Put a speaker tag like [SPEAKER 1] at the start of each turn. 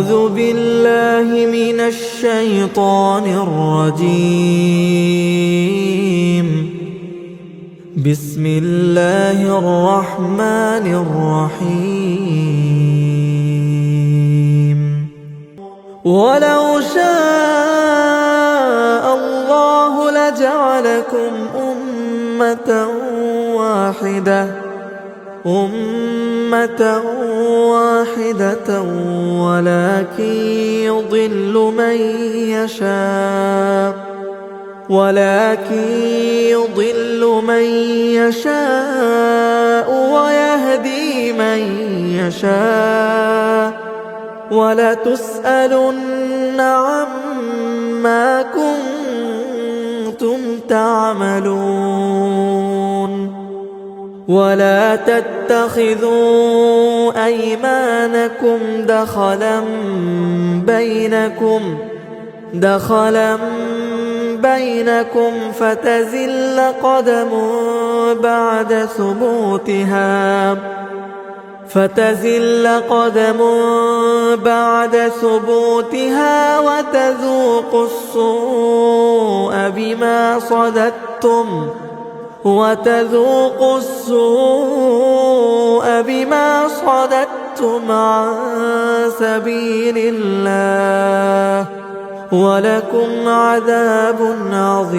[SPEAKER 1] أعوذ بالله من الشيطان الرجيم. بسم الله الرحمن الرحيم. ولو شاء الله لجعلكم أمة واحدة ولكن يضل من يشاء ويهدي من يشاء ولتسألن عما كنتم تعملون. ولا تتخذوا أيمانكم دخلا بينكم فتزل قدم بعد ثبوتها وتذوقوا السوء بما صددتم عن سبيل الله ولكم عذاب عظيم.